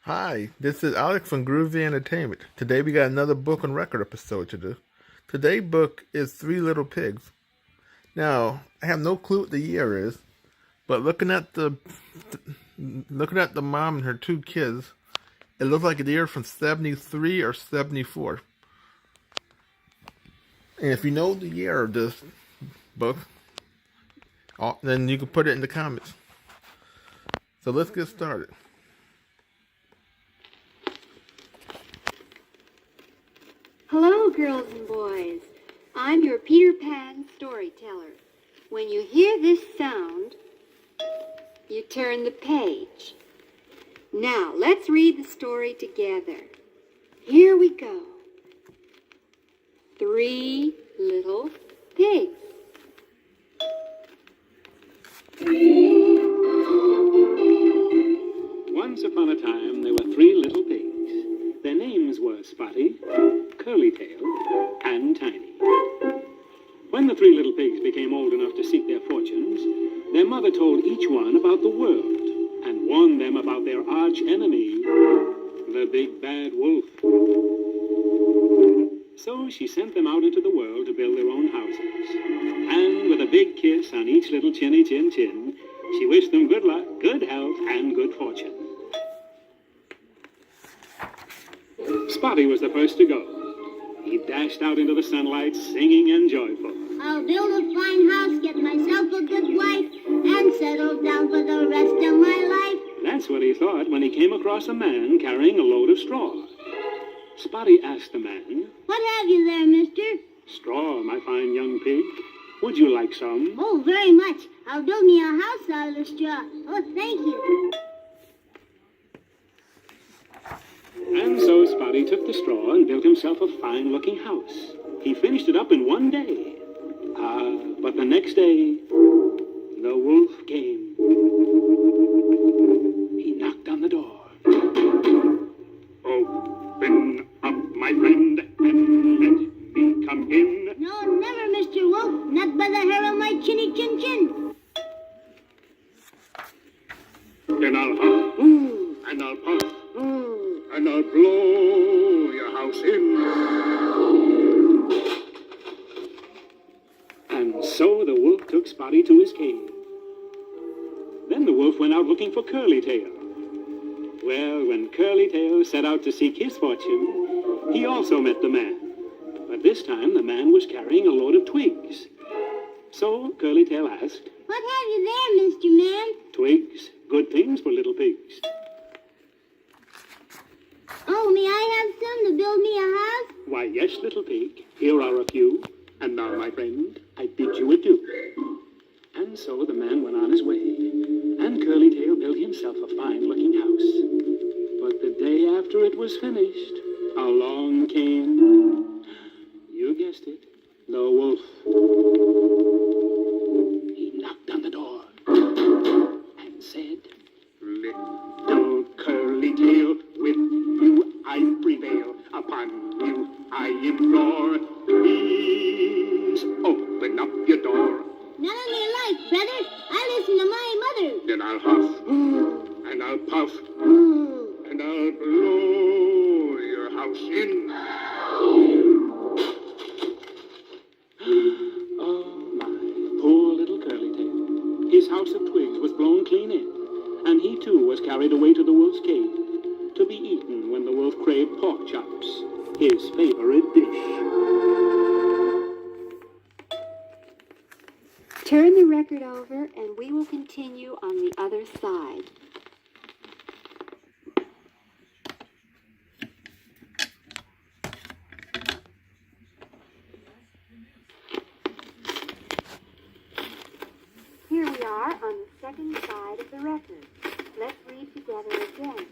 Hi, this is Alex from Groovy Entertainment. Today we got another book on record episode to do. Today's book is Three Little Pigs. Now, I have no clue what the year is, but looking at the mom and her two kids, it looks like a year from 73 or 74. And if you know the year of this book, then you can put it in the comments. So let's get started. Hello, girls and boys. I'm your Peter Pan storyteller. When you hear this sound, you turn the page. Now, let's read the story together. Here we go. Three Little Pigs. Once upon a time, there were three little pigs. Their names were Spotty, Curlytail, and Tiny. When the three little pigs became old enough to seek their fortunes, their mother told each one about the world and warned them about their arch enemy, the big bad wolf. So she sent them out into the world to build their own houses. And with a big kiss on each little chinny chin chin, she wished them good luck, good health, and good fortune. Spotty was the first to go. He dashed out into the sunlight, singing and joyful. I'll build a fine house, get myself a good wife, and settle down for the rest of my life. That's what he thought when he came across a man carrying a load of straw. Spotty asked the man, What have you there, mister? "Straw, my fine young pig. Would you like some?" Oh, very much. I'll build me a house out of the straw. Oh, thank you. And so Spotty took the straw and built himself a fine-looking house. He finished it up in one day. But the next day, the wolf came. He knocked on the door. "Open up, my friend, and let me come in." No, never, Mr. Wolf. Not by the hair of my chinny chin chin. Then I'll huff, and I'll puff, and I'll blow your house in. And so the wolf took Spotty to his cave. Then the wolf went out looking for Curlytail. Well, when Curlytail set out to seek his fortune, he also met the man. But this time the man was carrying a load of twigs. So Curlytail asked, What have you there, Mr. Man? "Twigs, good things for little pigs." Oh, may I have some to build me a house? "Why, yes, little pig, here are a few. And now, my friend, I bid you adieu." And so the man went on his way, and Curlytail built himself a fine-looking house. But the day after it was finished, along came, you guessed it, the wolf. He knocked on the door and said, "Little Curlytail, with you I prevail. Upon you I implore, please open up your door." None of your life, brother. I listen to my mother. Then I'll huff, and I'll puff, and I'll blow your house in. Oh, my poor little Curlytail. His house of twigs was blown clean in, and he too was carried away to the wolf's cave to be eaten when the wolf craved pork chops, his favorite dish. Turn the record over and we will continue on the other side. Here we are on the second side of the record. Let's read together again.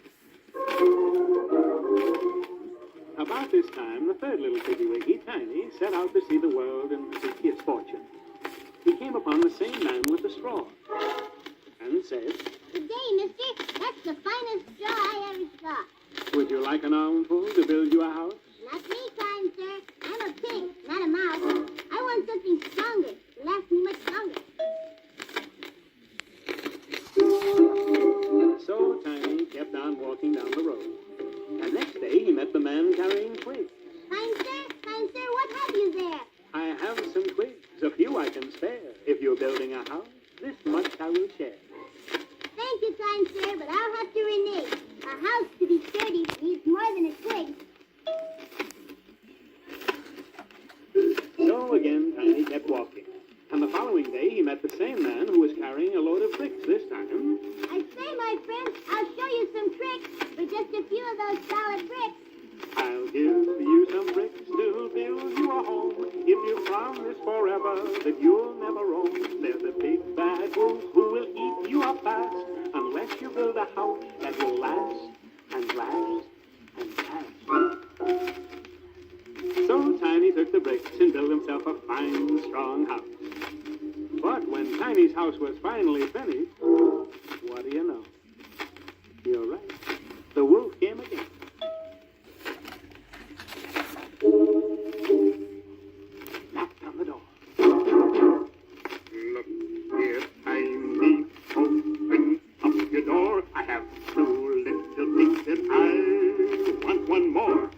About this time, the third little piggy-wiggy, Tiny, set out to see the world and seek his fortune. He came upon the same man with the straw, and said, Good day, mister. That's the finest straw I ever saw. "Would you like an armful to build you a house?" Not me, kind sir. I'm a pig, not a mouse. I want something stronger to last me much longer. So Tiny kept on walking down the road. building a house, this much I will share. Thank you, kind sir, but I'll have to renege. A house to be sturdy needs more than a twig. So again, Tiny kept walking. And the following day, he met the same man who was carrying a load of bricks this time. I say, my friend, I'll show you some tricks for just a few of those solid bricks. I'll give you some bricks to build you a home. If you promise forever that you'll never roam. There's a big bad wolf who will eat you up fast unless you build a house that will last and last and last. So Tiny took the bricks and built himself a fine, strong house. But when Tiny's house was finally finished, what do you know? You're right. The wolf came again. Knocked on the door. Look here, Tiny, open up your door. I have 2 little pigs and I want one more.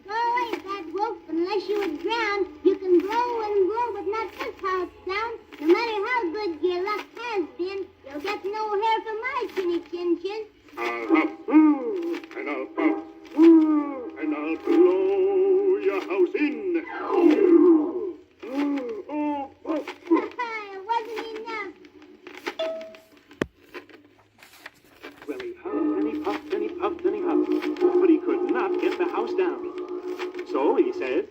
Go away, bad wolf, unless you would drown. You can blow and blow, but not this how it sounds. No matter how good your luck has been, you'll get no hair from my chinny chin chin. I'll huff, and I'll puff, and I'll blow your house in. Oh, puff. It wasn't enough. Well, he huffed and he puffed and he puffed and he huffed, but he could not get the house down. So he said,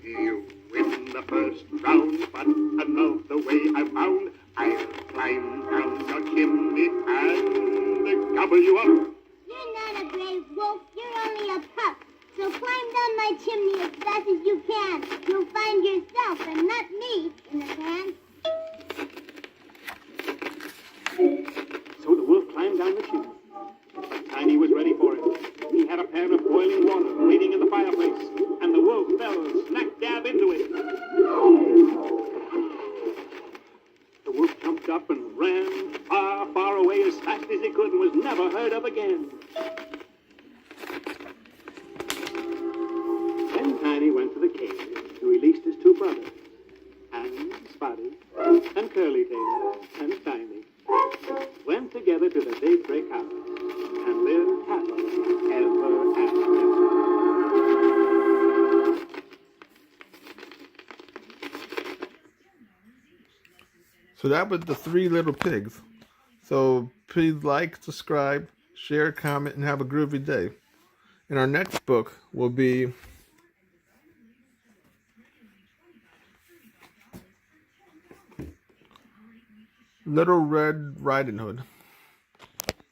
"You win the first round, but I love the way I found. I'll climb down your chimney and gobble you up." You're not a brave wolf, you're only a pup. So climb down my chimney as fast as you can. You'll find yourself and not me in the pan. So the wolf climbed down the chimney. But Tiny was ready for him. He had a pan of boiling water waiting in the fireplace, and the wolf fell smack dab into it. The wolf jumped up and ran far, far away as fast as he could and was never heard of again. Then Tiny went to the cave to release his 2 brothers, and Spotty, and Curly Tail, and Tiny, went together to the big brick house and lived happily ever after. So that was the 3 Little Pigs. So please like, subscribe, share, comment, and have a groovy day. And our next book will be Little Red Riding Hood.